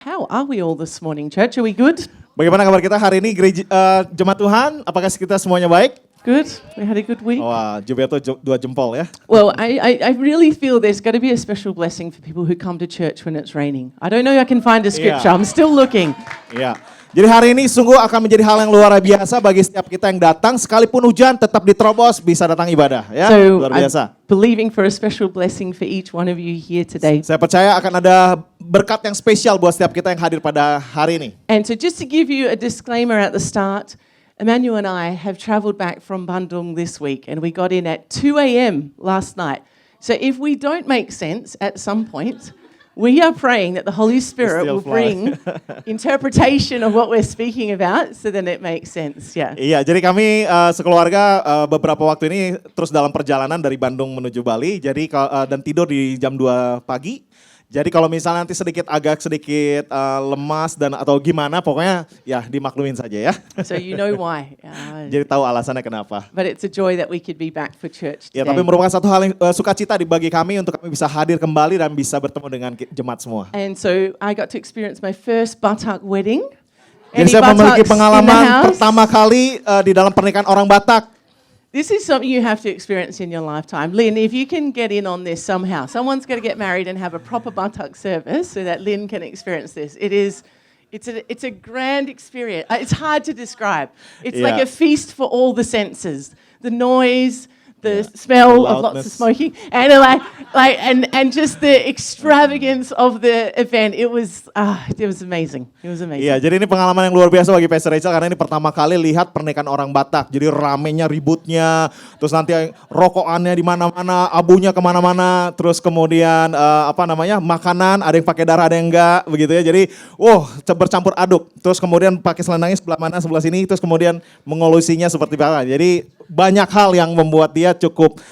How are we all this morning, church? Are we good? Bagaimana kabar kita hari ini gereja jemaat Tuhan? Apakah kita semuanya baik? Good. We had a good week. Wah, Jubeto dua jempol ya. Well, I really feel there's got to be a special blessing for people who come to church when it's raining. I don't know if I can find a scripture. Yeah. I'm still looking. Iya. Jadi hari ini sungguh akan menjadi hal yang luar biasa bagi setiap kita yang datang. Sekalipun hujan tetap diterobos bisa datang ibadah ya. So Luar biasa. I'm believing for a special blessing for each one of you here today. Saya percaya akan ada berkat yang spesial buat setiap kita yang hadir pada hari ini. And so just to give you a disclaimer at the start, Emmanuel and I have travelled back from Bandung this week and we got in at 2 a.m. last night. So if we don't make sense at some point, we are praying that the Holy Spirit will bring interpretation of what we're speaking about so then it makes sense. Yeah. Iya, jadi kami sekeluarga beberapa waktu ini terus dalam perjalanan dari Bandung menuju Bali. Jadi dan tidur di jam 2 pagi. Jadi kalau misalnya nanti agak sedikit lemas dan atau gimana, pokoknya ya dimaklumin saja ya. So you know why. Jadi tahu alasannya kenapa. But it's a joy that we could be back for church today. Ya, tapi merupakan satu hal yang sukacita bagi kami untuk kami bisa hadir kembali dan bisa bertemu dengan jemaat semua. And so I got to experience my first Batak wedding. Jadi saya memiliki pengalaman pertama kali di dalam pernikahan orang Batak. This is something you have to experience in your lifetime. Lynn, if you can get in on this somehow, someone's got to get married and have a proper Batak service so that Lynn can experience this. It's a grand experience. It's hard to describe. It's like a feast for all the senses. The noise, the smell of lots of smoking, and and just the extravagance of the event. It was amazing. It was amazing. Iya, jadi ini pengalaman yang luar biasa bagi Pastor Rachel karena ini pertama kali lihat pernikahan orang Batak. Jadi ramenya, ributnya, terus nanti rokokannya di mana-mana, abunya kemana-mana, terus kemudian makanan, ada yang pakai darah, ada yang enggak, begitu ya. Jadi, bercampur aduk. Terus kemudian pakai selendangnya sebelah mana, sebelah sini, terus kemudian mengolusinya seperti apa. Jadi banyak hal yang membuat dia cukup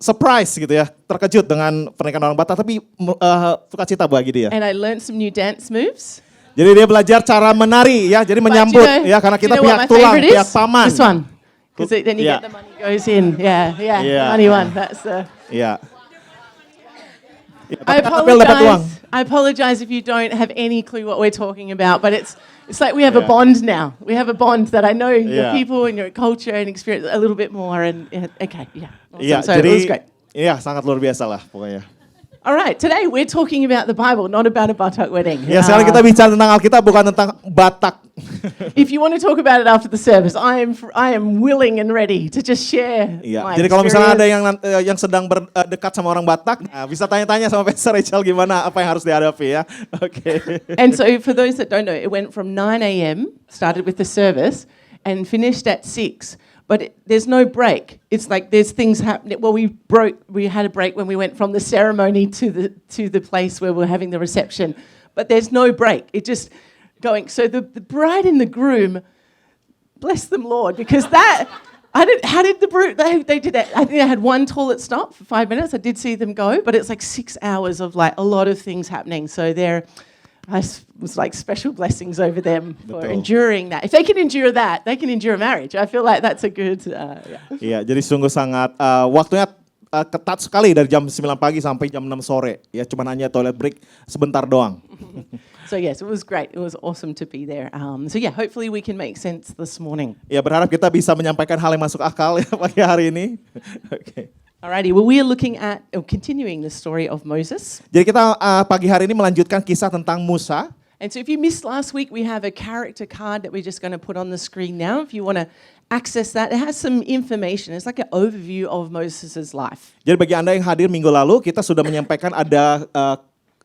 surprise gitu ya, terkejut dengan pernikahan orang Batak, tapi sukacita bagi dia. And I learned some new dance moves. Jadi dia belajar cara menari ya, jadi menyambut ya karena kita pihak tulang, pihak paman. This one, because then you get the money goes in. Yeah. Money one. That's the. Yeah. I apologize if you don't have any clue what we're talking about, but it's like we have a bond now. We have a bond that I know your people and your culture and experience a little bit more. And awesome. So jadi, it was great. Iya, sangat luar biasa lah pokoknya. All right, today we're talking about the Bible, not about a Batak wedding. Ya, sekarang kita bicara tentang Alkitab, bukan tentang Batak. If you want to talk about it after the service, I am willing and ready to just share. Iya. My Jadi kalau misalnya ada experience. yang sedang berdekat sama orang Batak, bisa tanya-tanya sama Pastor Rachel gimana apa yang harus dihadapi ya. Oke. And so for those that don't know, it went from 9 a.m., started with the service, and finished at 6. But there's no break. It's like there's things happening. Well, we had a break when we went from the ceremony to the place where we're having the reception. But there's no break. It just going. So the bride and the groom, bless them, Lord, because that. How did they did that? I think they had one toilet stop for 5 minutes. I did see them go, but it's like 6 hours of like a lot of things happening. So I was like special blessings over them for enduring that. If they can endure that, they can endure a marriage. I feel like that's a good. Iya, jadi sungguh sangat waktunya ketat sekali dari jam 9 pagi sampai jam 6 sore. Ya, cuma hanya toilet break sebentar doang. So yes, it was great. It was awesome to be there. Hopefully we can make sense this morning. Ya, berharap kita bisa menyampaikan hal yang masuk akal ya pagi hari ini. Oke. Alrighty, well we are looking at continuing the story of Moses. Jadi kita pagi hari ini melanjutkan kisah tentang Musa. And so if you missed last week, we have a character card that we're just going to put on the screen now. If you want to access that, it has some information. It's like an overview of Moses' life. Jadi bagi Anda yang hadir minggu lalu, kita sudah menyampaikan ada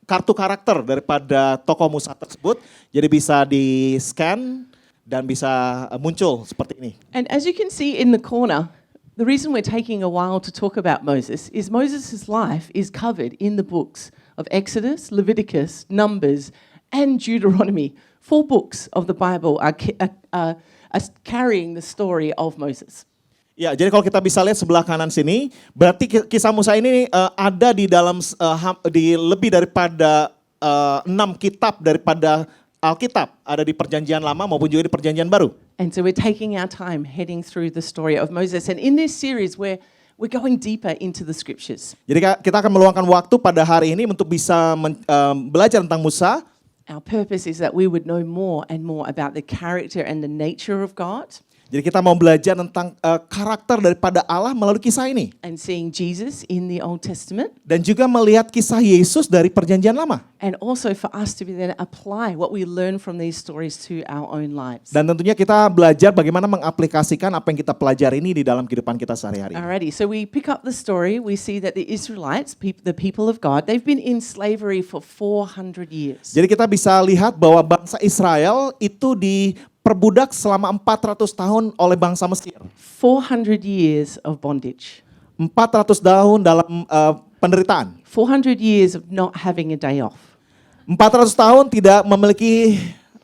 kartu karakter daripada tokoh Musa tersebut. Jadi bisa di-scan dan bisa muncul seperti ini. And as you can see in the corner, the reason we're taking a while to talk about Moses is Moses' life is covered in the books of Exodus, Leviticus, Numbers, and Deuteronomy. 4 books of the Bible are carrying the story of Moses. Ya, jadi kalau kita bisa lihat sebelah kanan sini, berarti kisah Musa ini ada di dalam di lebih daripada 6 kitab daripada Alkitab, ada di Perjanjian Lama maupun juga di Perjanjian Baru. And so we're taking our time heading through the story of Moses. And in this series, we're we're going deeper into the scriptures. Jadi kita akan meluangkan waktu pada hari ini untuk bisa belajar tentang Musa. Our purpose is that we would know more and more about the character and the nature of God, Jadi kita mau belajar tentang karakter daripada Allah melalui kisah ini. and seeing Jesus in the Old Testament, Dan juga melihat kisah Yesus dari perjanjian lama. and also for us to then apply what we learn from these stories to our own lives. Dan tentunya kita belajar bagaimana mengaplikasikan apa yang kita pelajari ini di dalam kehidupan kita sehari-hari. Alrighty, so we pick up the story. We see that the Israelites, the people of God, they've been in slavery for 400 years. Jadi kita bisa lihat bahwa bangsa Israel itu diperbudak selama 400 tahun oleh bangsa Mesir. 400 years of bondage. 400 tahun dalam penderitaan. 400 years of not having a day off. 400 tahun tidak memiliki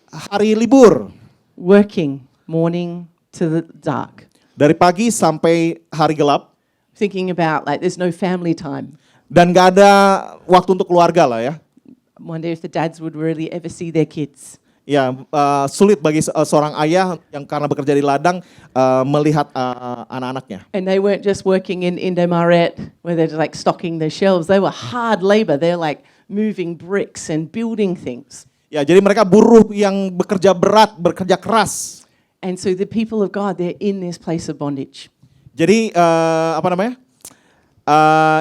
hari libur. Working morning to the dark. Dari pagi sampai hari gelap. Thinking about like there's no family time. Dan gak ada waktu untuk keluarga lah ya. Wonder if the dads would really ever see their kids. Ya, sulit bagi seorang ayah yang karena bekerja di ladang melihat anak-anaknya. And they weren't just working in Indomaret where they're like stocking the shelves. They were hard labor. They're like moving bricks and building things. Ya, jadi mereka buruh yang bekerja berat, bekerja keras. And so the people of God, they're in this place of bondage. Jadi apa namanya?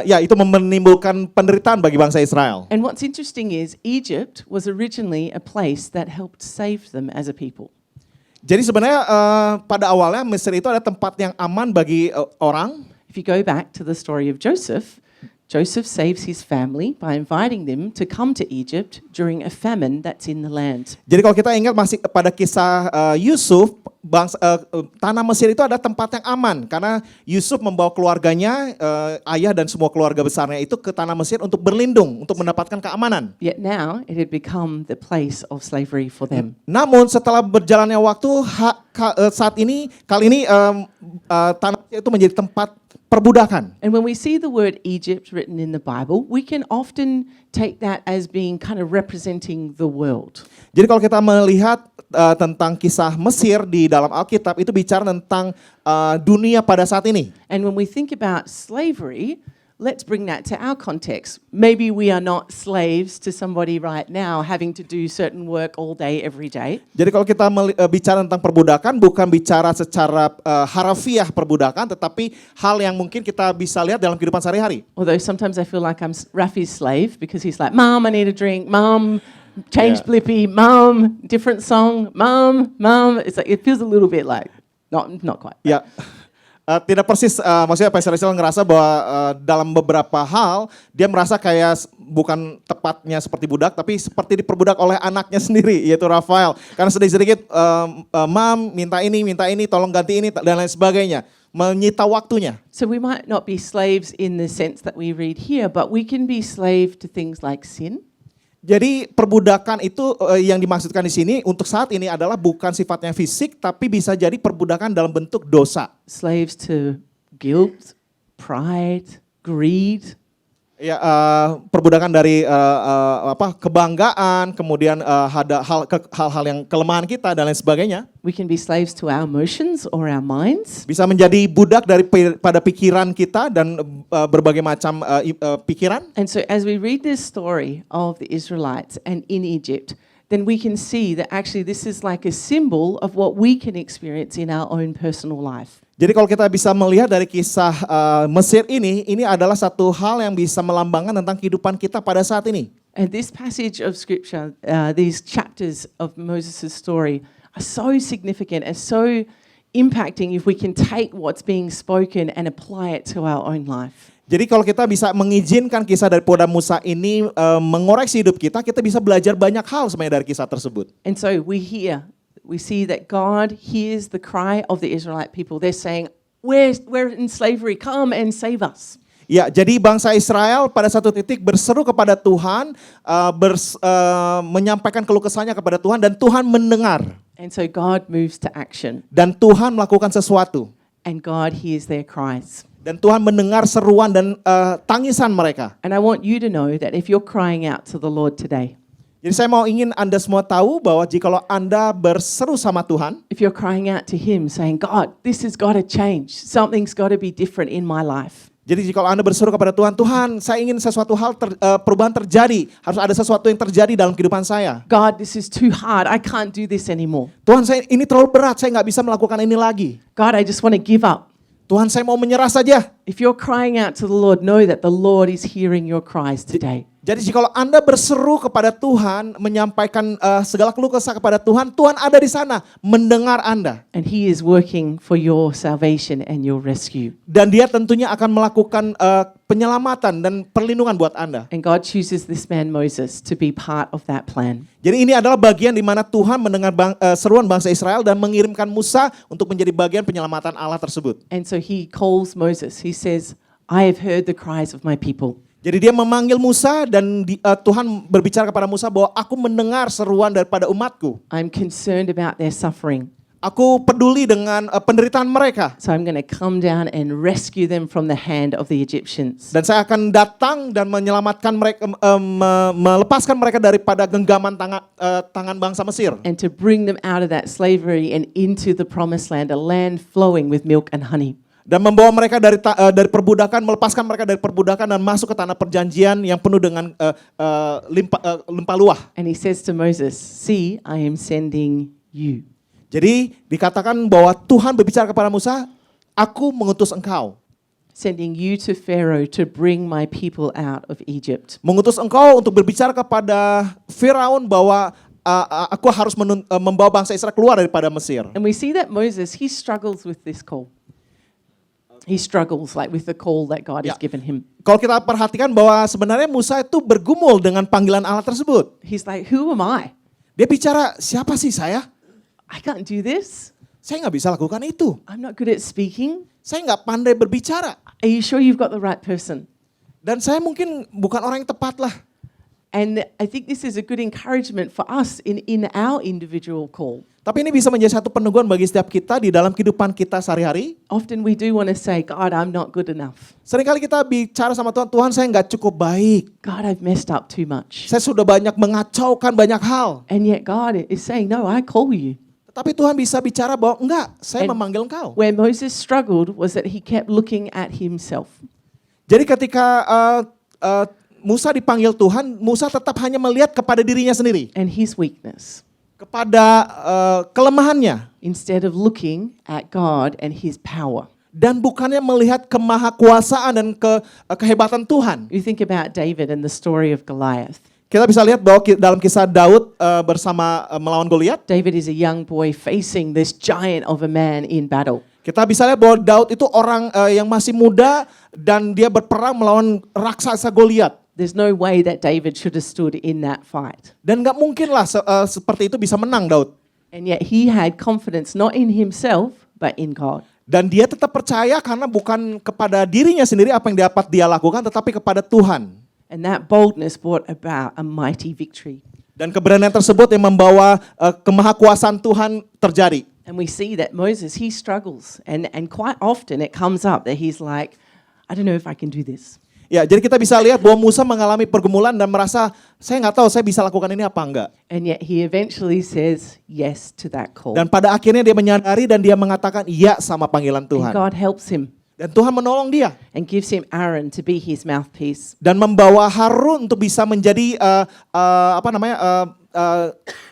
Ya, itu menimbulkan penderitaan bagi bangsa Israel. And what's interesting is Egypt was originally a place that helped save them as a people. Jadi sebenarnya pada awalnya Mesir itu ada tempat yang aman bagi orang. If you go back to the story of Joseph, Joseph saves his family by inviting them to come to Egypt during a famine that's in the land. Jadi kalau kita ingat masih pada kisah Yusuf, tanah Mesir itu ada tempat yang aman karena Yusuf membawa keluarganya, ayah dan semua keluarga besarnya itu ke tanah Mesir untuk berlindung, untuk mendapatkan keamanan. Yet now it had become the place of slavery for them. Namun setelah berjalannya waktu, kali ini tanah Mesir itu menjadi tempat perbudakan. And when we see the word Egypt written in the Bible, we can often take that as being kind of representing the world. Jadi kalau kita melihat tentang kisah Mesir di dalam Alkitab itu bicara tentang dunia pada saat ini. And when we think about slavery, let's bring that to our context. Maybe we are not slaves to somebody right now having to do certain work all day, every day. Jadi kalau kita bicara tentang perbudakan, bukan bicara secara harafiah perbudakan, tetapi hal yang mungkin kita bisa lihat dalam kehidupan sehari-hari. Although sometimes I feel like I'm Rafi's slave because he's like, Mom, I need a drink. Mom, change Yeah. Blippi. Mom, different song. Mom. It's like, it feels a little bit like, not quite. Ya, tidak persis, maksudnya Pastor Rizal ngerasa bahwa dalam beberapa hal, dia merasa kayak bukan tepatnya seperti budak, tapi seperti diperbudak oleh anaknya sendiri, yaitu Rafael. Karena sedikit-sedikit, Mam, minta ini, tolong ganti ini, dan lain sebagainya. Menyita waktunya. So we might not be slaves in the sense that we read here, but we can be slave to things like sin. Jadi perbudakan itu yang dimaksudkan di sini untuk saat ini adalah bukan sifatnya fisik, tapi bisa jadi perbudakan dalam bentuk dosa. Slaves to guilt, pride, greed. Ya, perbudakan dari kebanggaan, kemudian ada hal-hal yang kelemahan kita dan lain sebagainya. We can be slaves to our emotions or our minds. Bisa menjadi budak pada pikiran kita dan berbagai macam pikiran. And so as we read this story of the Israelites and in Egypt, then we can see that actually this is like a symbol of what we can experience in our own personal life. Jadi kalau kita bisa melihat dari kisah Mesir ini adalah satu hal yang bisa melambangkan tentang kehidupan kita pada saat ini. And this passage of scripture, these chapters of Moses' story are so significant and so impacting if we can take what's being spoken and apply it to our own life. Jadi kalau kita bisa mengizinkan kisah daripada Musa ini mengoreksi hidup kita, kita bisa belajar banyak hal sebenarnya dari kisah tersebut. And so we see that God hears the cry of the Israelite people. They're saying, we're in slavery, come and save us. Ya, jadi bangsa Israel pada satu titik berseru kepada Tuhan, menyampaikan keluh kesahnya kepada Tuhan dan Tuhan mendengar. And so God moves to action. Dan Tuhan melakukan sesuatu. And God hears their cries. Dan Tuhan mendengar seruan dan tangisan mereka. And I want you to know that if you're crying out to the Lord today, Jadi saya mau ingin Anda semua tahu bahwa jikalau Anda berseru sama Tuhan, if you're crying out to Him saying, God, this has got to change. Something's got to be different in my life. jadi jikalau Anda berseru kepada Tuhan, Tuhan saya ingin sesuatu hal perubahan terjadi, harus ada sesuatu yang terjadi dalam kehidupan saya. God, this is too hard. I can't do this anymore. Tuhan saya ini terlalu berat, saya nggak bisa melakukan ini lagi. God, I just want to give up. Tuhan saya mau menyerah saja. If you're crying out to the Lord, know that the Lord is hearing your cries today. Jadi jikalau Anda berseru kepada Tuhan, menyampaikan segala keluh kesah kepada Tuhan, Tuhan ada di sana, mendengar Anda. And He is working for your salvation and your rescue. Dan Dia tentunya akan melakukan penyelamatan dan perlindungan buat Anda. And God chooses this man Moses to be part of that plan. Jadi ini adalah bagian di mana Tuhan mendengar seruan bangsa Israel dan mengirimkan Musa untuk menjadi bagian penyelamatan Allah tersebut. And so He calls Moses. He says, I have heard the cries of my people. Jadi dia memanggil Musa dan Tuhan berbicara kepada Musa bahwa aku mendengar seruan daripada umatku. I'm concerned about their suffering. Aku peduli dengan penderitaan mereka. So I'm going to come down and rescue them from the hand of the Egyptians. Dan saya akan datang dan menyelamatkan mereka, melepaskan mereka daripada genggaman tangan bangsa Mesir. And to bring them out of that slavery and into the promised land, a land flowing with milk and honey. Dan membawa mereka dari perbudakan, melepaskan mereka dari perbudakan dan masuk ke tanah perjanjian yang penuh dengan limpah luah. And He says to Moses, see, I am sending you. Jadi dikatakan bahwa Tuhan berbicara kepada Musa, aku mengutus engkau. Sending you to Pharaoh to bring my people out of Egypt. Mengutus engkau untuk berbicara kepada Firaun bahwa aku harus membawa bangsa Israel keluar daripada Mesir. And we see that Moses, he struggles with this call. He struggles like with the call that God has given him. Kalau kita perhatikan bahwa sebenarnya Musa itu bergumul dengan panggilan Allah tersebut. He's like, who am I? Dia bicara, siapa sih saya? I can't do this. Saya nggak bisa lakukan itu. I'm not good at speaking. Saya nggak pandai berbicara. Are you sure you've got the right person? Dan saya mungkin bukan orang yang tepat lah. And I think this is a good encouragement for us in our individual call. Tapi ini bisa menjadi satu peneguhan bagi setiap kita di dalam kehidupan kita sehari-hari. Often we do want to say, God, I'm not good enough. Seringkali kita bicara sama Tuhan, Tuhan saya nggak cukup baik. God, I've messed up too much. Saya sudah banyak mengacaukan banyak hal. And yet God is saying, no, I call you. Tetapi Tuhan bisa bicara bahwa enggak, saya memanggil engkau. Where Moses struggled was that he kept looking at himself. Jadi ketika Musa dipanggil Tuhan, Musa tetap hanya melihat kepada dirinya sendiri. And his weakness. Kepada kelemahannya. Instead of looking at God and His power. Dan bukannya melihat kemahakuasaan dan kehebatan Tuhan. You think about David and the story of Goliath. Kita bisa lihat bahwa dalam kisah Daud bersama melawan Goliat. David is a young boy facing this giant of a man in battle. Kita bisa lihat bahwa Daud itu orang yang masih muda dan dia berperang melawan raksasa Goliat. There's no way that David should have stood in that fight. Dan nggak mungkin lah seperti itu bisa menang Daud. And yet he had confidence not in himself but in God. Dan dia tetap percaya karena bukan kepada dirinya sendiri apa yang dapat dia lakukan, tetapi kepada Tuhan. And that boldness brought about a mighty victory. Dan keberanian tersebut yang membawa kemahakuasaan Tuhan terjadi. And we see that Moses, he struggles. And quite often it comes up that he's like, I don't know if I can do this. Ya, jadi kita bisa lihat bahwa Musa mengalami pergumulan dan merasa, saya nggak tahu saya bisa lakukan ini apa enggak. And yet he eventually says yes to that call. Dan pada akhirnya dia menyadari dan dia mengatakan iya sama panggilan And Tuhan. God helps him Dan Tuhan menolong dia. and gives him Aaron to be his mouthpiece. Dan membawa Harun untuk bisa menjadi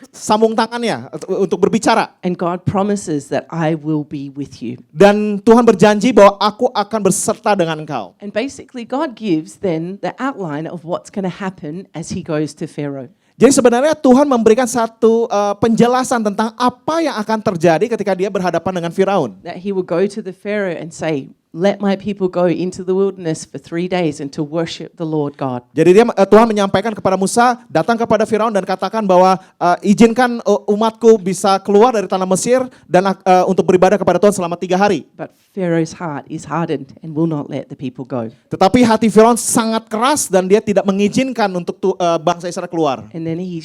sambung tangannya untuk berbicara. And God promises that I will be with you. Dan Tuhan berjanji bahwa aku akan berserta dengan engkau. And basically God gives then the outline of what's going to happen as he goes to Pharaoh. Jadi sebenarnya Tuhan memberikan satu penjelasan tentang apa yang akan terjadi ketika dia berhadapan dengan Firaun. That he will go to the Pharaoh and say, let my people go into the wilderness for 3 days and to worship the Lord God. Jadi Tuhan menyampaikan kepada Musa, datang kepada Firaun dan katakan bahwa izinkan umatku bisa keluar dari tanah Mesir dan untuk beribadah kepada Tuhan selama 3 hari. But Pharaoh's heart is hardened and will not let the people go. Tetapi hati Firaun sangat keras dan dia tidak mengizinkan untuk bangsa Israel keluar. And then he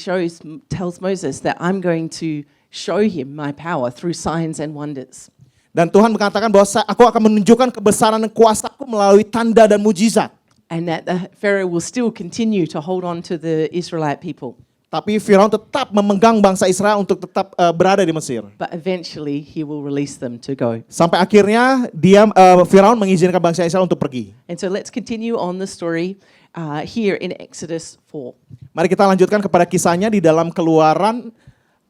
tells Moses that I'm going to show him my power through signs and wonders. Dan Tuhan mengatakan bahwa aku akan menunjukkan kebesaran dan kuasaku melalui tanda dan mujizat. And that the Pharaoh will still continue to hold on to the Israelite people. Tapi Firaun tetap memegang bangsa Israel untuk tetap berada di Mesir. But eventually he will release them to go. Sampai akhirnya Firaun mengizinkan bangsa Israel untuk pergi. And so let's continue on the story here in Exodus 4. Mari kita lanjutkan kepada kisahnya di dalam Keluaran 4.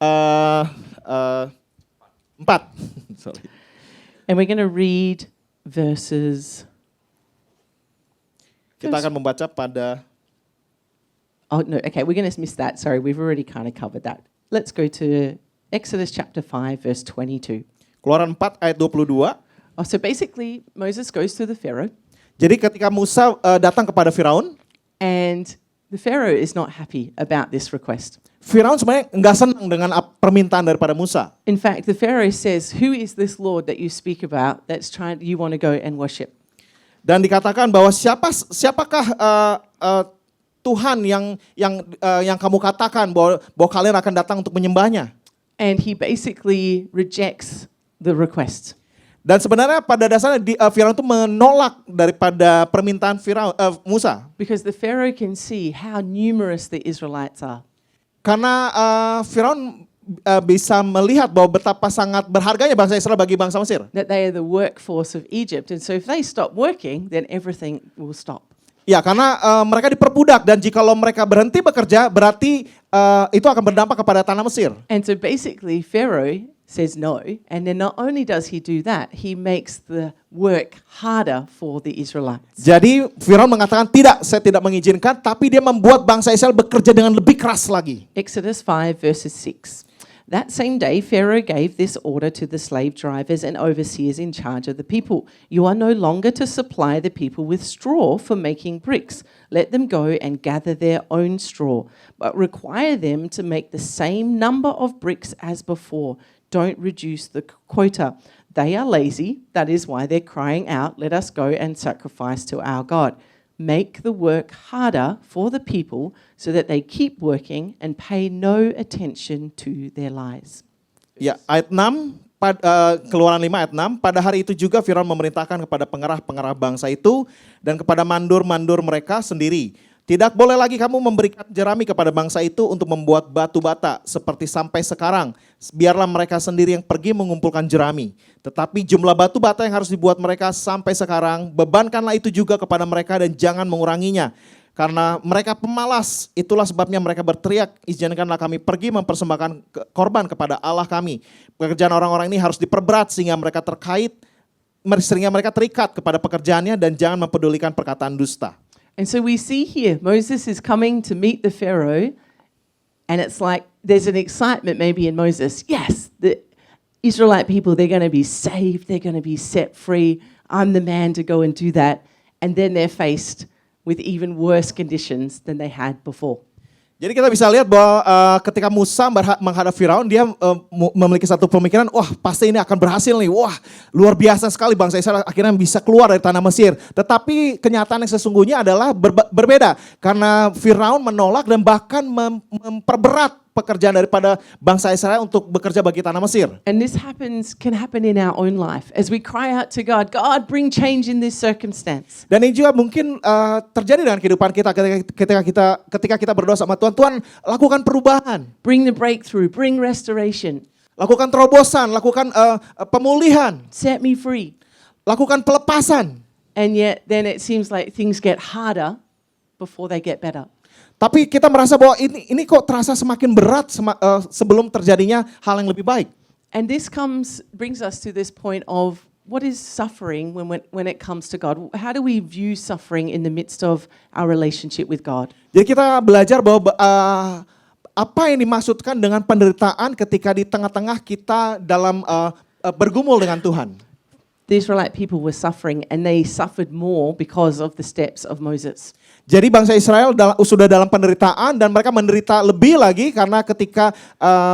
Sorry. And we're going to read verses. Kita akan membaca pada Oh, no, okay, we're going to miss that. Sorry, we've already kind of covered that. Let's go to Exodus chapter 5, verse 22. Keluaran 4 ayat 22. Oh, so basically, Moses goes to the Pharaoh, Jadi ketika Musa datang kepada Firaun, and the Pharaoh is not happy about this request. Firaun sebenarnya nggak senang dengan permintaan daripada Musa. In fact, the Pharaoh says, "Who is this Lord that you speak about that's trying you want to go and worship?" Dan dikatakan bahwa siapakah Tuhan yang kamu katakan bahwa kalian akan datang untuk menyembahnya. And he basically rejects the request. Dan sebenarnya pada dasarnya Firaun itu menolak daripada permintaan Musa. Because the Pharaoh can see how numerous the Israelites are. Karena Firaun bisa melihat bahwa betapa sangat berharganya bangsa Israel bagi bangsa Mesir. That they are the workforce of Egypt. And so if they stop working, then everything will stop. Ya, karena mereka diperbudak dan jikalau mereka berhenti bekerja, berarti itu akan berdampak kepada tanah Mesir. And so basically Pharaoh says no, and then not only does he do that, he makes the work harder for the Israelites. Jadi Firaun mengatakan tidak, saya tidak mengizinkan, tapi dia membuat bangsa Israel bekerja dengan lebih keras lagi. Exodus 5 verses 6. That same day, Pharaoh gave this order to the slave drivers and overseers in charge of the people. You are no longer to supply the people with straw for making bricks. Let them go and gather their own straw, but require them to make the same number of bricks as before. Don't reduce the quota. They are lazy. That is why they're crying out, let us go and sacrifice to our God. Make the work harder for the people so that they keep working and pay no attention to their lies. Ya, ayat 6, Keluaran 5 ayat 6, pada hari itu juga Firaun memerintahkan kepada pengerah-pengerah bangsa itu dan kepada mandur-mandur mereka sendiri. Tidak boleh lagi kamu memberikan jerami kepada bangsa itu untuk membuat batu bata seperti sampai sekarang. Biarlah mereka sendiri yang pergi mengumpulkan jerami. Tetapi jumlah batu bata yang harus dibuat mereka sampai sekarang, bebankanlah itu juga kepada mereka dan jangan menguranginya. Karena mereka pemalas, itulah sebabnya mereka berteriak, izinkanlah kami pergi mempersembahkan korban kepada Allah kami. Pekerjaan orang-orang ini harus diperberat sehingga mereka terikat kepada pekerjaannya dan jangan mempedulikan perkataan dusta. And so we see here, Moses is coming to meet the Pharaoh, and it's like there's an excitement maybe in Moses. Yes, the Israelite people, they're going to be saved, they're going to be set free. I'm the man to go and do that. And then they're faced with even worse conditions than they had before. Jadi kita bisa lihat bahwa ketika Musa menghadap Firaun, dia memiliki satu pemikiran, wah pasti ini akan berhasil nih, wah luar biasa sekali bangsa Israel akhirnya bisa keluar dari tanah Mesir. Tetapi kenyataan yang sesungguhnya adalah berbeda, karena Firaun menolak dan bahkan memperberat pekerjaan daripada bangsa Israel untuk bekerja bagi tanah Mesir. And this can happen in our own life as we cry out to God, God bring change in this circumstance. Dan ini juga mungkin terjadi dengan kehidupan kita ketika kita berdoa sama Tuhan, Tuhan lakukan perubahan. Bring the breakthrough, bring restoration. Lakukan terobosan, lakukan pemulihan. Set me free. Lakukan pelepasan. And yet then it seems like things get harder before they get better. Tapi kita merasa bahwa ini kok terasa semakin berat sebelum terjadinya hal yang lebih baik. And this brings us to this point of what is suffering when it comes to God? How do we view suffering in the midst of our relationship with God? Jadi kita belajar bahwa apa yang dimaksudkan dengan penderitaan ketika di tengah-tengah kita dalam bergumul dengan Tuhan. The Israelite people were suffering, and they suffered more because of the steps of Moses. Jadi bangsa Israel sudah dalam penderitaan dan mereka menderita lebih lagi karena ketika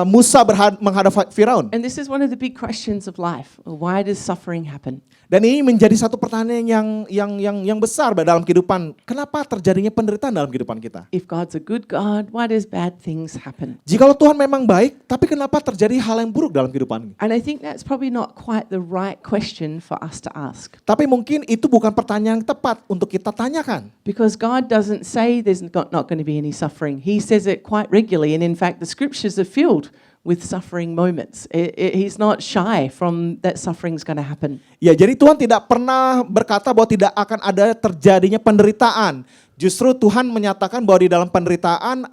Musa menghadap Firaun. And this is one of the big questions of life. Why does suffering happen? Dan ini menjadi satu pertanyaan yang besar dalam kehidupan. Kenapa terjadinya penderitaan dalam kehidupan kita? If God's a good God, why does bad things happen? Jikalau Tuhan memang baik, tapi kenapa terjadi hal yang buruk dalam kehidupan? And I think that's probably not quite the right question for us to ask. Tapi mungkin itu bukan pertanyaan yang tepat untuk kita tanyakan. Because God God doesn't say there's not going to be any suffering. He says it quite regularly. And in fact, the scriptures are filled with suffering moments. He's not shy from that suffering's going to happen. Ya, jadi Tuhan tidak pernah berkata bahwa tidak akan ada terjadinya penderitaan. Justru Tuhan menyatakan bahwa di dalam penderitaan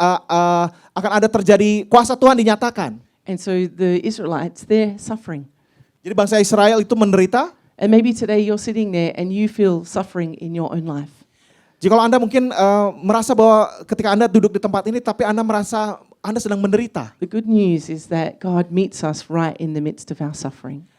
akan ada terjadi kuasa Tuhan dinyatakan. And so the Israelites, they're suffering. Jadi bangsa Israel itu menderita. And maybe today you're sitting there and you feel suffering in your own life. Jika Anda mungkin merasa bahwa ketika Anda duduk di tempat ini, tapi Anda merasa Anda sedang menderita. The good news is that God meets us right in the midst of our suffering.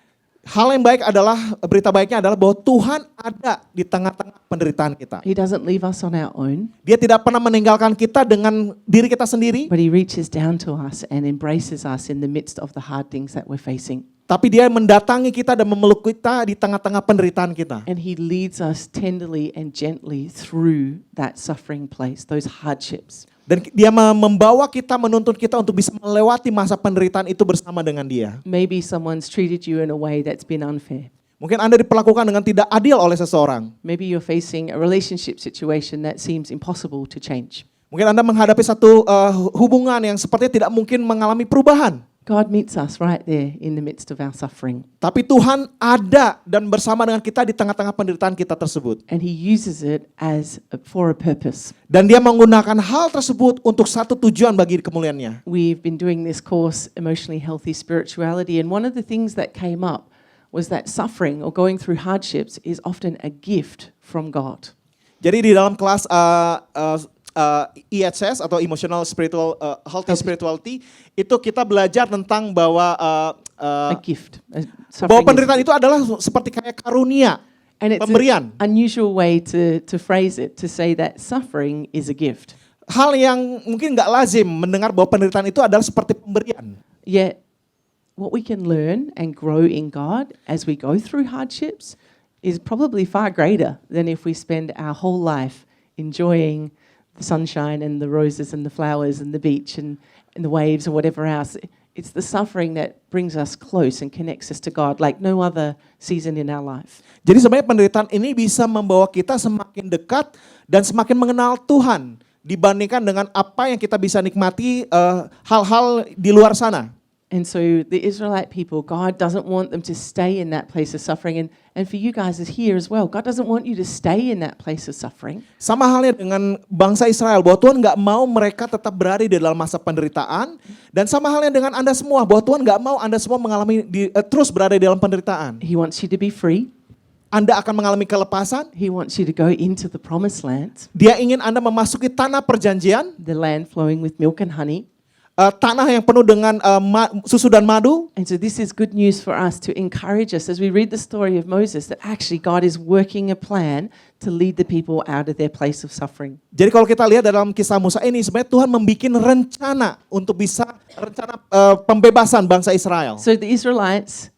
Hal yang baik adalah, berita baiknya adalah bahwa Tuhan ada di tengah-tengah penderitaan kita. He doesn't leave us on our own, Dia tidak pernah meninggalkan kita dengan diri kita sendiri, but He reaches down to us and embraces us in the midst of the hard things that we're facing. tapi Dia mendatangi kita dan memeluk kita di tengah-tengah penderitaan kita. And He leads us tenderly and gently through that suffering place, those hardships. Dan Dia membawa kita, menuntun kita untuk bisa melewati masa penderitaan itu bersama dengan Dia. Maybe someone's treated you in a way that's been unfair. Mungkin Anda diperlakukan dengan tidak adil oleh seseorang. Maybe you're facing a relationship situation that seems impossible to change. Mungkin Anda menghadapi satu hubungan yang sepertinya tidak mungkin mengalami perubahan. God meets us right there in the midst of our suffering. Tapi Tuhan ada dan bersama dengan kita di tengah-tengah penderitaan kita tersebut. And He uses it for a purpose. Dan Dia menggunakan hal tersebut untuk satu tujuan bagi kemuliaan-Nya. We've been doing this course, Emotionally Healthy Spirituality, and one of the things that came up was that suffering or going through hardships is often a gift from God. Jadi di dalam kelas EHS atau Emotional Healthy Spirituality itu kita belajar tentang bahwa A gift. bahwa penderitaan itu adalah seperti kayak karunia, And it's pemberian. an unusual way to phrase it, to say that suffering is a gift. Hal yang mungkin nggak lazim mendengar bahwa penderitaan itu adalah seperti pemberian. Yet, what we can learn and grow in God as we go through hardships is probably far greater than if we spend our whole life enjoying the sunshine and the roses and the flowers and the beach and the waves or whatever else. It's the suffering that brings us close and connects us to God like no other season in our life. Jadi sebenarnya penderitaan ini bisa membawa kita semakin dekat dan semakin mengenal Tuhan dibandingkan dengan apa yang kita bisa nikmati hal-hal di luar sana. And so the Israelite people, God doesn't want them to stay in that place of suffering. And for you guys as here as well, God doesn't want you to stay in that place of suffering. Sama halnya dengan bangsa Israel, bahwa Tuhan nggak mau mereka tetap berada di dalam masa penderitaan. Dan sama halnya dengan Anda semua, bahwa Tuhan nggak mau Anda semua mengalami terus berada di dalam penderitaan. He wants you to be free. Anda akan mengalami kelepasan. He wants you to go into the promised land, Dia ingin Anda memasuki tanah perjanjian, the land flowing with milk and honey. tanah yang penuh dengan susu dan madu. And so this is good news for us to encourage us as we read the story of Moses that actually God is working a plan to lead the people out of their place of suffering. Jadi kalau kita lihat dalam kisah Musa ini, sebenarnya Tuhan membuat rencana untuk bisa rencana pembebasan bangsa Israel. So the Israelites,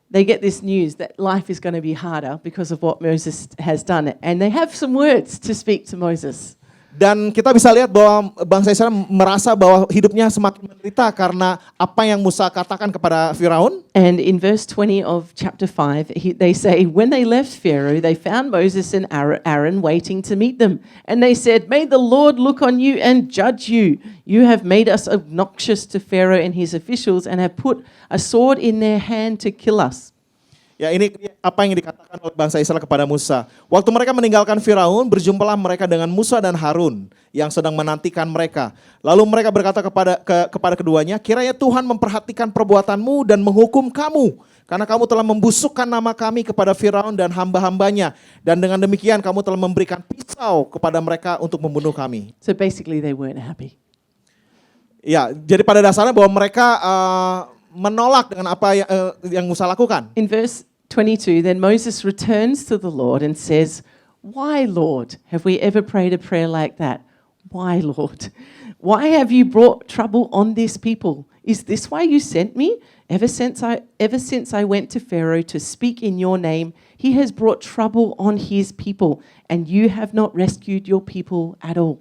they get this news that life is going to be harder because of what Moses has done. And they have some words to speak to Moses. Dan kita bisa lihat bahwa bangsa Israel merasa bahwa hidupnya semakin menderita karena apa yang Musa katakan kepada Firaun. And in verse 20 of chapter 5, they say, when they left Pharaoh, they found Moses and Aaron waiting to meet them. And they said, may the Lord look on you and judge you. You have made us obnoxious to Pharaoh and his officials and have put a sword in their hand to kill us. Ya, ini apa yang dikatakan oleh bangsa Israel kepada Musa. Waktu mereka meninggalkan Firaun, berjumpalah mereka dengan Musa dan Harun yang sedang menantikan mereka. Lalu mereka berkata kepada keduanya, kiranya Tuhan memperhatikan perbuatanmu dan menghukum kamu. Karena kamu telah membusukkan nama kami kepada Firaun dan hamba-hambanya. Dan dengan demikian kamu telah memberikan pisau kepada mereka untuk membunuh kami. So basically they weren't happy. Ya, jadi pada dasarnya bahwa mereka menolak dengan apa yang Musa lakukan. In verse 22, then Moses returns to the Lord and says, why, Lord, have we ever prayed a prayer like that? Why, Lord? Why have you brought trouble on this people? Is this why you sent me? Ever since I went to Pharaoh to speak in your name, he has brought trouble on his people, and you have not rescued your people at all.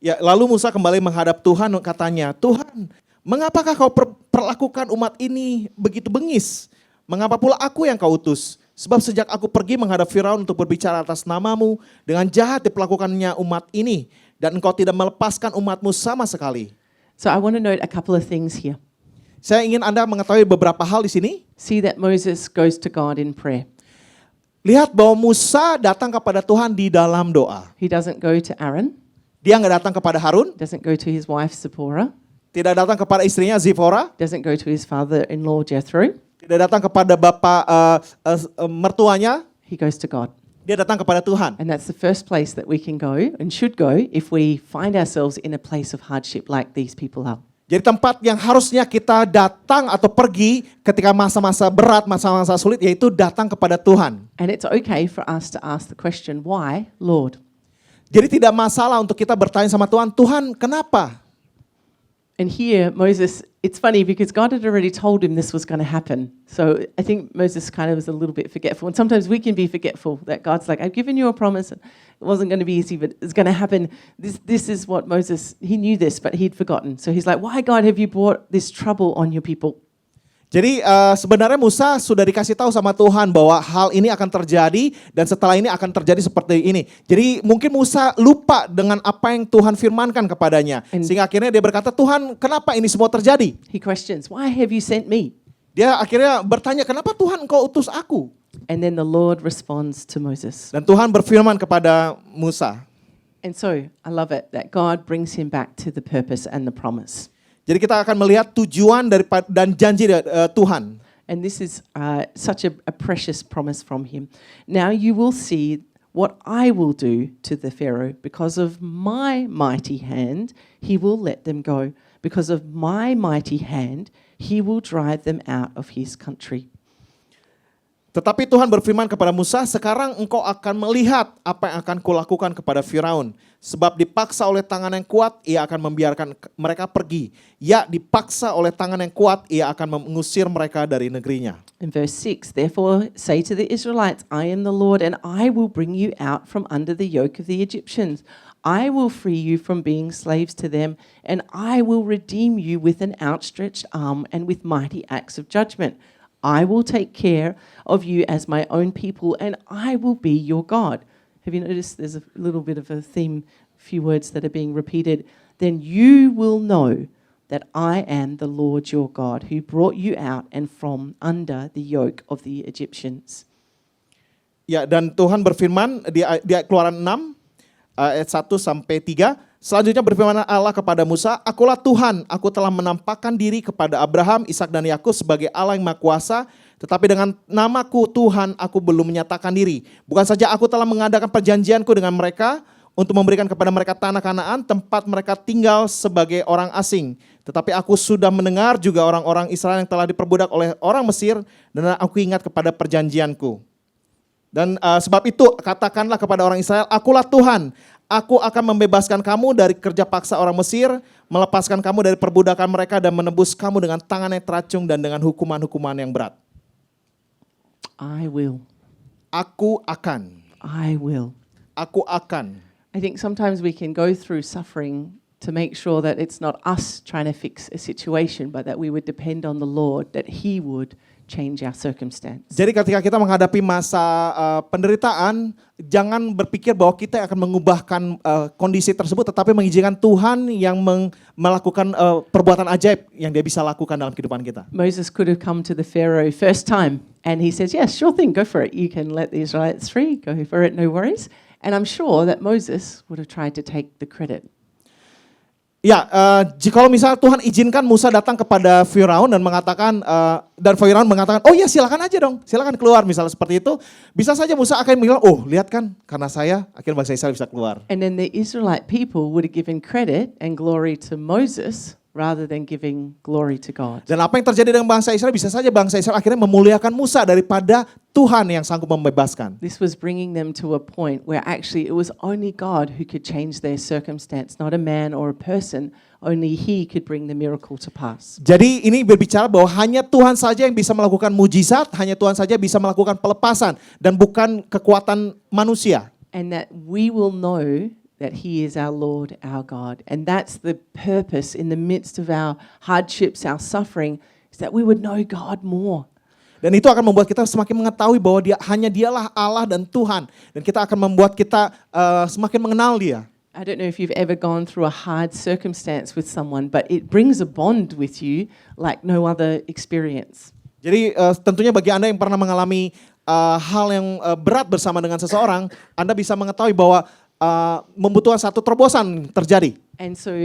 Ya, lalu Musa kembali menghadap Tuhan dan katanya, Tuhan, mengapakah kau perlakukan umat ini begitu bengis? Mengapa pula aku yang kau utus? Sebab sejak aku pergi menghadap Firaun untuk berbicara atas namamu, dengan jahat diperlakukannya umat ini, dan engkau tidak melepaskan umatmu sama sekali. So I want to note a couple of things here. Saya ingin Anda mengetahui beberapa hal di sini. See that Moses goes to God in prayer. Lihat bahwa Musa datang kepada Tuhan di dalam doa. He doesn't go to Aaron, Dia nggak datang kepada Harun, doesn't go to his wife Zipporah, tidak datang kepada istrinya Zipora, doesn't go to his father-in-law Jethro. tidak datang kepada bapak mertuanya. He goes to God. Dia datang kepada Tuhan. And that's the first place that we can go and should go if we find ourselves in a place of hardship like these people are. Jadi tempat yang harusnya kita datang atau pergi ketika masa-masa berat, masa-masa sulit, yaitu datang kepada Tuhan. And it's okay for us to ask the question, why, Lord? Jadi tidak masalah untuk kita bertanya sama Tuhan, Tuhan kenapa? And here, Moses, it's funny because God had already told him this was going to happen. So I think Moses kind of was a little bit forgetful. And sometimes we can be forgetful that God's like, I've given you a promise. It wasn't going to be easy, but it's going to happen. This is what Moses, he knew this, but he'd forgotten. So he's like, why, God, have you brought this trouble on your people? Jadi sebenarnya Musa sudah dikasih tahu sama Tuhan bahwa hal ini akan terjadi dan setelah ini akan terjadi seperti ini. Jadi mungkin Musa lupa dengan apa yang Tuhan firmankan kepadanya. Sehingga akhirnya dia berkata, Tuhan kenapa ini semua terjadi? He questions, why have you sent me? Dia akhirnya bertanya, kenapa Tuhan engkau utus aku? And then the Lord responds to Moses. Dan Tuhan berfirman kepada Musa. And so I love it that God brings him back to the purpose and the promise. Jadi kita akan melihat tujuan dan janji Tuhan. And this is such a precious promise from him. Now you will see what I will do to the Pharaoh. Because of my mighty hand, he will let them go. Because of my mighty hand, he will drive them out of his country. Tetapi Tuhan berfirman kepada Musa, sekarang engkau akan melihat apa yang akan kulakukan kepada Firaun. Sebab dipaksa oleh tangan yang kuat, ia akan membiarkan mereka pergi. Ya, dipaksa oleh tangan yang kuat, ia akan mengusir mereka dari negerinya. In verse 6, therefore say to the Israelites, I am the Lord, and I will bring you out from under the yoke of the Egyptians. I will free you from being slaves to them, and I will redeem you with an outstretched arm and with mighty acts of judgment. I will take care of you as my own people, and I will be your God. Have you noticed there's a little bit of a theme, a few words that are being repeated? Then you will know that I am the Lord your God, who brought you out and from under the yoke of the Egyptians. Ya, dan Tuhan berfirman di Keluaran 6 ayat 1 sampai 3. Selanjutnya berfirman Allah kepada Musa, akulah Tuhan, aku telah menampakkan diri kepada Abraham, Ishak dan Yakub sebagai Allah yang Maha Kuasa, tetapi dengan namaku Tuhan aku belum menyatakan diri. Bukan saja aku telah mengadakan perjanjianku dengan mereka untuk memberikan kepada mereka tanah Kanaan, tempat mereka tinggal sebagai orang asing. Tetapi aku sudah mendengar juga orang-orang Israel yang telah diperbudak oleh orang Mesir, dan aku ingat kepada perjanjianku. Dan sebab itu katakanlah kepada orang Israel, akulah Tuhan. Aku akan membebaskan kamu dari kerja paksa orang Mesir, melepaskan kamu dari perbudakan mereka dan menebus kamu dengan tangan yang teracung dan dengan hukuman-hukuman yang berat. I will. Aku akan. I will. Aku akan. I think sometimes we can go through suffering to make sure that it's not us trying to fix a situation, but that we would depend on the Lord, that He would change our circumstance. Jadi ketika kita menghadapi masa penderitaan, jangan berpikir bahwa kita akan mengubahkan kondisi tersebut, tetapi mengizinkan Tuhan yang melakukan perbuatan ajaib yang Dia bisa lakukan dalam kehidupan kita. Moses could have come to the Pharaoh first time and he says, yes, sure thing, go for it. You can let the Israelites free, go for it, no worries. And I'm sure that Moses would have tried to take the credit. Ya, jikalau misalnya Tuhan izinkan Musa datang kepada Firaun dan mengatakan, dan Firaun mengatakan, oh ya silakan aja dong, silakan keluar, misalnya seperti itu, bisa saja Musa akan bilang, oh lihat kan, karena saya, akhirnya bangsa Israel bisa keluar. And then the Israelite people would have given credit and glory to Moses rather than giving glory to God. Dan apa yang terjadi dengan bangsa Israel, bisa saja bangsa Israel akhirnya memuliakan Musa daripada Tuhan yang sanggup membebaskan. This was bringing them to a point where actually it was only God who could change their circumstance, not a man or a person. Only He could bring the miracle to pass. Jadi ini berbicara bahwa hanya Tuhan saja yang bisa melakukan mujizat, hanya Tuhan saja bisa melakukan pelepasan, dan bukan kekuatan manusia. And that we will know that He is our Lord, our God. And that's the purpose in the midst of our hardships, our suffering, is that we would know God more. Dan itu akan membuat kita semakin mengetahui bahwa hanya dialah Allah dan Tuhan. Dan kita akan membuat kita semakin mengenal dia. I don't know if you've ever gone through a hard circumstance with someone, but it brings a bond with you like no other experience. Jadi tentunya bagi Anda yang pernah mengalami hal yang berat bersama dengan seseorang, Anda bisa mengetahui bahwa membutuhkan satu terobosan terjadi. And so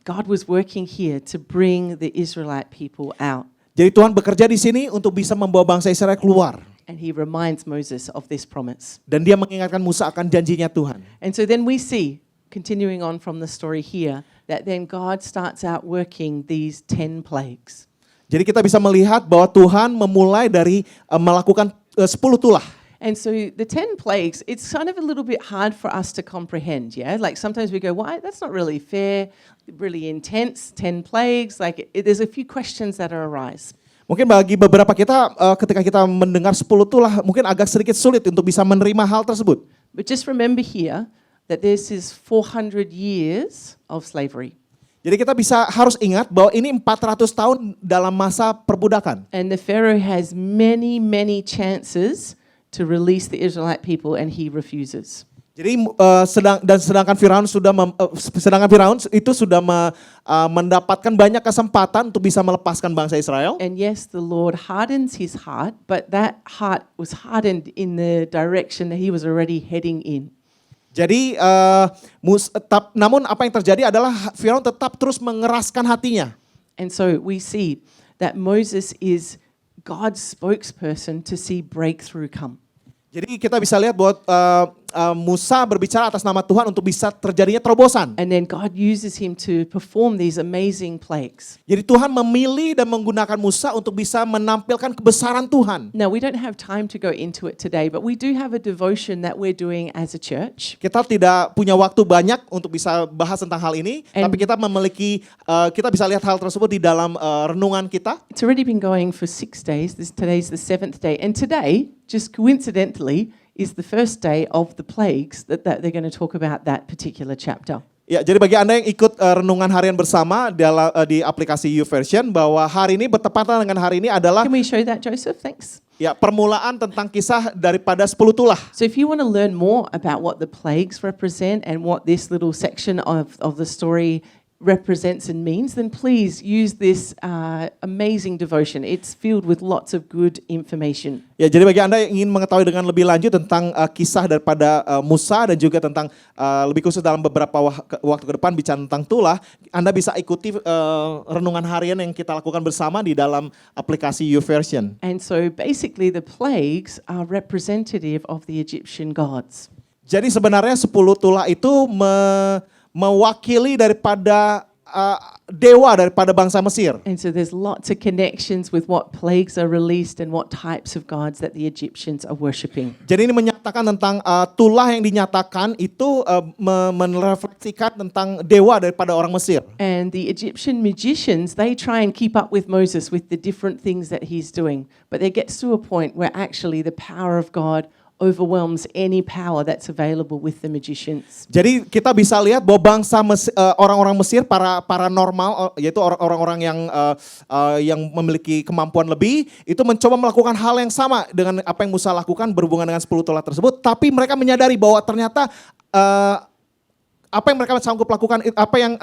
God was working here to bring the Israelite people out. Jadi Tuhan bekerja di sini untuk bisa membawa bangsa Israel keluar. And he reminds Moses of this promise. Dan dia mengingatkan Musa akan janjinya Tuhan. And so then we see, continuing on from the story here, that then God starts out working these 10 plagues. Jadi kita bisa melihat bahwa Tuhan memulai dari melakukan 10 tulah. And so the 10 plagues, it's kind of a little bit hard for us to comprehend, yeah? Like sometimes we go, why? That's not really fair, really intense, 10 plagues. Like there's a few questions that arise. Mungkin bagi beberapa kita ketika kita mendengar 10 tulah mungkin agak sedikit sulit untuk bisa menerima hal tersebut. But just remember here that this is 400 years of slavery. Jadi kita harus ingat bahwa ini 400 tahun dalam masa perbudakan. And the Pharaoh has many, many chances to release the Israelite people and he refuses. Jadi sedangkan Firaun itu sudah mendapatkan banyak kesempatan untuk bisa melepaskan bangsa Israel. And yes, the Lord hardens his heart, but that heart was hardened in the direction that he was already heading in. Jadi namun apa yang terjadi adalah Firaun tetap terus mengeraskan hatinya. And so we see that Moses is God's spokesperson to see breakthrough come. Jadi kita bisa lihat bahwa Musa berbicara atas nama Tuhan untuk bisa terjadinya terobosan. And then God uses him to perform these amazing plagues. Jadi Tuhan memilih dan menggunakan Musa untuk bisa menampilkan kebesaran Tuhan. Now we don't have time to go into it today, but we do have a devotion that we're doing as a church. Kita tidak punya waktu banyak untuk bisa bahas tentang hal ini, tapi kita kita bisa lihat hal tersebut di dalam renungan kita. It's already been going for 6 days. Today's the 7th day. And today, just coincidentally, is the first day of the plagues that they're going to talk about that particular chapter. Ya, jadi bagi Anda yang ikut renungan harian bersama di aplikasi YouVersion bahwa hari ini bertepatan dengan hari ini adalah Can we show that, Joseph? Thanks. ya permulaan tentang kisah daripada 10 tulah. So if you want to learn more about what the plagues represent and what this little section of the story represents and means, then please use this amazing devotion. It's filled with lots of good information. Ya, jadi bagi Anda yang ingin mengetahui dengan lebih lanjut tentang kisah daripada Musa dan juga tentang lebih khusus dalam beberapa waktu ke depan bicara tentang tulah, Anda bisa ikuti renungan harian yang kita lakukan bersama di dalam aplikasi YouVersion. And so basically the plagues are representative of the Egyptian gods. Jadi sebenarnya 10 tulah itu mewakili daripada daripada bangsa Mesir. And so there's lots of connections with what plagues are released and what types of gods that the Egyptians are worshipping. Jadi ini menyatakan tentang tulah yang dinyatakan itu merefleksikan tentang dewa daripada orang Mesir. And the Egyptian magicians, they try and keep up with Moses with the different things that he's doing. But there gets to a point where actually the power of God overwhelms any power that's available with the magicians. Jadi kita bisa lihat bahwa bangsa orang-orang Mesir para paranormal, yaitu orang-orang yang memiliki kemampuan lebih, itu mencoba melakukan hal yang sama dengan apa yang Musa lakukan berhubungan dengan 10 tulah tersebut, tapi mereka menyadari bahwa ternyata apa yang mereka sanggup lakukan, apa yang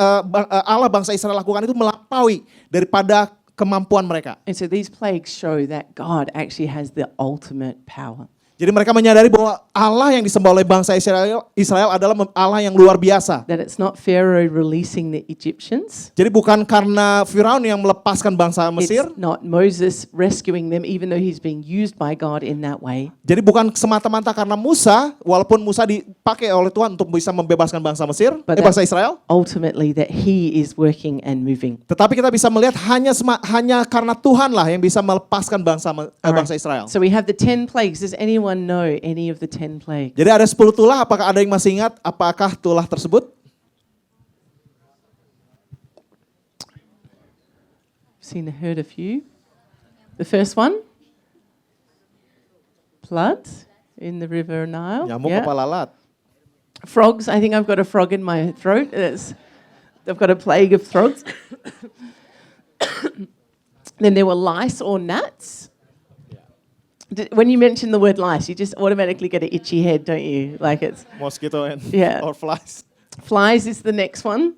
Allah bangsa Israel lakukan itu melampaui daripada kemampuan mereka. And so these plagues show that God actually has the ultimate power. Jadi mereka menyadari bahwa Allah yang disembah oleh bangsa Israel adalah Allah yang luar biasa. That it's not Pharaoh releasing the Egyptians. Jadi bukan karena Firaun yang melepaskan bangsa Mesir. It's not Moses rescuing them even though he's being used by God in that way. Jadi bukan semata-mata karena Musa, walaupun Musa dipakai oleh Tuhan untuk bisa membebaskan bangsa Mesir, bangsa Israel. Ultimately that he is working and moving. Tetapi kita bisa melihat hanya karena Tuhanlah yang bisa melepaskan bangsa Israel. So we have the 10 plagues. Does anyone know any of the 10 plagues? Jadi ada 10 tulah, apakah ada yang masih ingat apakah tulah tersebut? Seen and heard a few. The first one? Flood in the river Nile. Nyamuk apa lalat? Frogs. I think I've got a frog in my throat. I've got a plague of frogs. Then there were lice or gnats. When you mention the word lice, you just automatically get an itchy head, don't you? Like it's Mosquito and Yeah. or flies. flies is the next one.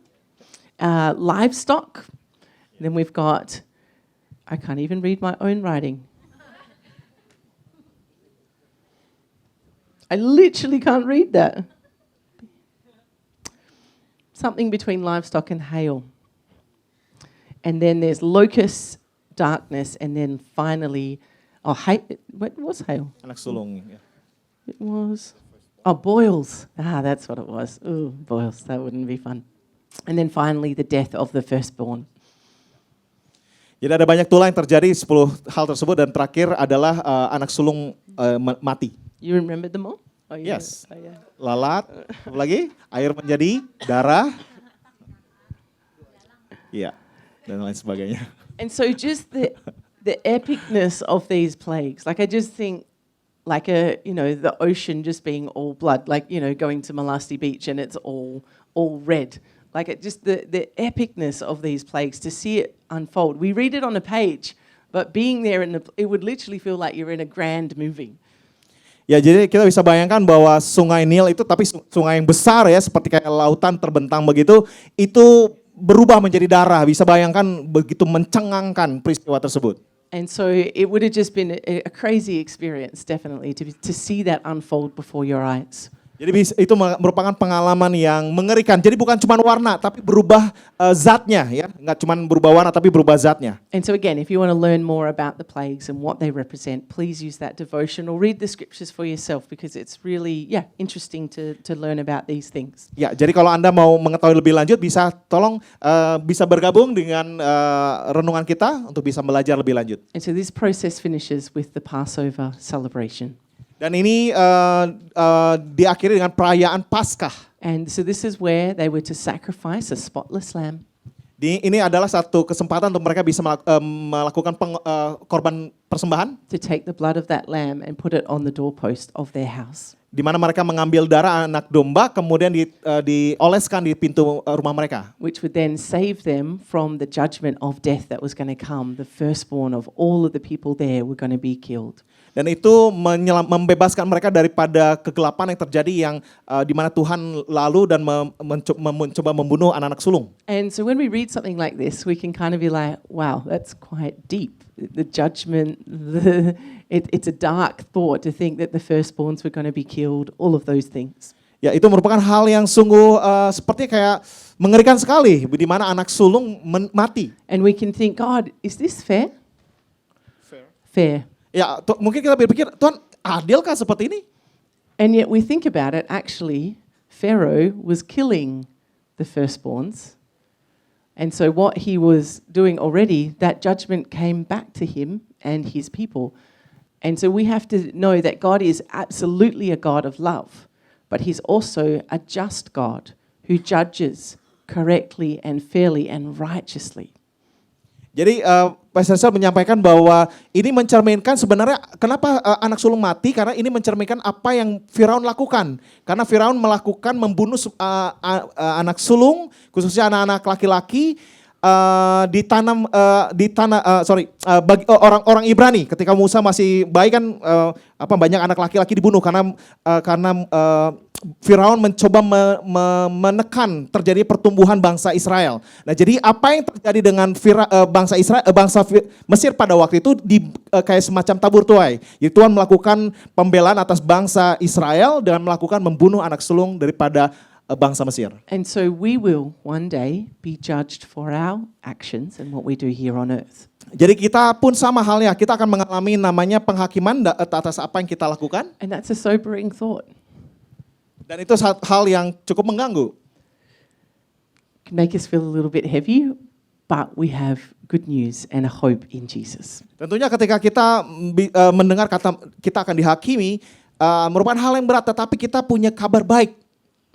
Livestock. Then we've got, I can't even read my own writing. I literally can't read that. Something between livestock and hail. And then there's locusts, darkness, and then finally, what was hail? Anak sulung. Ya. It was, boils. That's what it was. Ooh, boils, that wouldn't be fun. And then finally, the death of the firstborn. Jadi ada banyak tulah yang terjadi 10 hal tersebut dan terakhir adalah anak sulung mati. You remember them all? Oh, yeah. Yes. Oh, yeah. Lalat, apa lagi? Air menjadi darah. Iya, dan lain sebagainya. And so just the epicness of these plagues, like I just think like the ocean just being all blood, like, going to Malasti Beach and it's all red. Like the epicness of these plagues, to see it unfold. We read it on a page, but being there it would literally feel like you're in a grand movie. Ya, jadi kita bisa bayangkan bahwa sungai Nil itu, tapi sungai yang besar ya, seperti kayak lautan terbentang begitu, itu berubah menjadi darah. Bisa bayangkan begitu mencengangkan peristiwa tersebut. And so it would have just been a crazy experience, definitely, to see that unfold before your eyes. Jadi itu merupakan pengalaman yang mengerikan. Jadi bukan cuma warna, tapi berubah zatnya ya. Nggak cuma berubah warna, tapi berubah zatnya. And so again, if you want to learn more about the plagues and what they represent, please use that devotion or read the scriptures for yourself, because it's really, interesting to learn about these things. Ya, jadi kalau Anda mau mengetahui lebih lanjut, bisa bergabung dengan renungan kita untuk bisa belajar lebih lanjut. And so this process finishes with the Passover celebration. Dan ini diakhiri dengan perayaan Paskah. And so this is where they were to sacrifice a spotless lamb. Ini adalah satu kesempatan untuk mereka bisa melakukan korban persembahan. To take the blood of that lamb and put it on the doorpost of their house. Di mana mereka mengambil darah anak domba, kemudian dioleskan di pintu rumah mereka. Which would then save them from the judgment of death that was going to come. The firstborn of all of the people there were going to be killed. Dan itu membebaskan mereka daripada kegelapan yang terjadi yang di mana Tuhan lalu dan mencoba membunuh anak-anak sulung. And so when we read something like this, we can kind of be like, wow, that's quite deep. The judgment, it's a dark thought to think that the firstborns were going to be killed, all of those things. Ya, itu merupakan hal yang sungguh seperti kayak mengerikan sekali, di mana anak sulung mati. And we can think, God, is this fair? Fair. Ya, mungkin kita berpikir, Tuhan, adilkah seperti ini? And yet we think about it, actually, Pharaoh was killing the firstborns. And so what he was doing already, that judgment came back to him and his people. And so we have to know that God is absolutely a God of love, but he's also a just God who judges correctly and fairly and righteously. Jadi Pastor Sal menyampaikan bahwa ini mencerminkan sebenarnya kenapa anak sulung mati, karena ini mencerminkan apa yang Firaun lakukan. Karena Firaun membunuh anak sulung, khususnya anak-anak laki-laki bagi orang Ibrani. Ketika Musa masih bayi kan banyak anak laki-laki dibunuh karena Firaun mencoba menekan terjadi pertumbuhan bangsa Israel. Nah, jadi apa yang terjadi dengan bangsa Mesir pada waktu itu kayak semacam tabur tuai. Jadi Tuhan melakukan pembelaan atas bangsa Israel dengan melakukan membunuh anak sulung daripada bangsa Mesir. And so we will one day be judged for our actions and what we do here on earth. Jadi kita pun sama halnya, kita akan mengalami namanya penghakiman atas apa yang kita lakukan. And that's a sobering thought. Dan itu hal yang cukup mengganggu. Can make us feel a little bit heavy, but we have good news and a hope in Jesus. Tentunya ketika kita mendengar kata kita akan dihakimi, merupakan hal yang berat, tetapi kita punya kabar baik.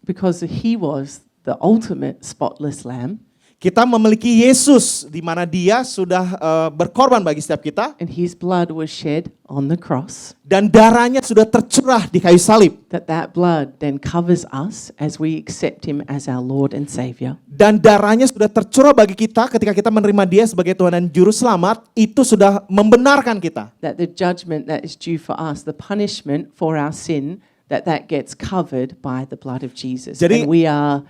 Because he was the ultimate spotless lamb. Kita memiliki Yesus di mana dia sudah berkorban bagi setiap kita and his blood was shed on the cross. dan darahnya sudah tercurah di kayu salib. That blood then covers us as we accept him as our Lord and Savior. Dan darahnya sudah tercurah bagi kita ketika kita menerima dia sebagai Tuhan dan Juru Selamat, itu sudah membenarkan kita. That the judgment that is due for us, the punishment for our sin, that gets covered by the blood of Jesus. Jadi- And we are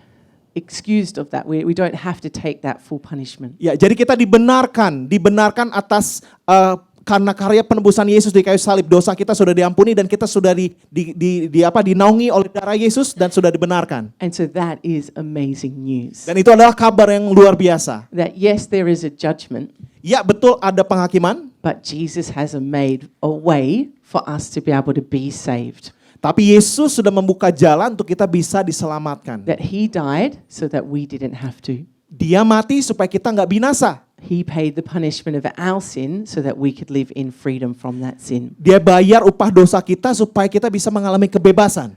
excused of that. We don't have to take that full punishment. Ya, jadi kita dibenarkan atas karena karya penebusan Yesus di kayu salib, dosa kita sudah diampuni dan kita sudah dinaungi oleh darah Yesus dan sudah dibenarkan. And so that is amazing news. Dan itu adalah kabar yang luar biasa. That yes, there is a judgment, Ya, betul ada penghakiman, but Jesus has made a way for us to be able to be saved. tapi Yesus sudah membuka jalan untuk kita bisa diselamatkan. That he died so that we didn't have to. Dia mati supaya kita nggak binasa. He paid the punishment of our sin so that we could live in freedom from that sin. Dia bayar upah dosa kita supaya kita bisa mengalami kebebasan.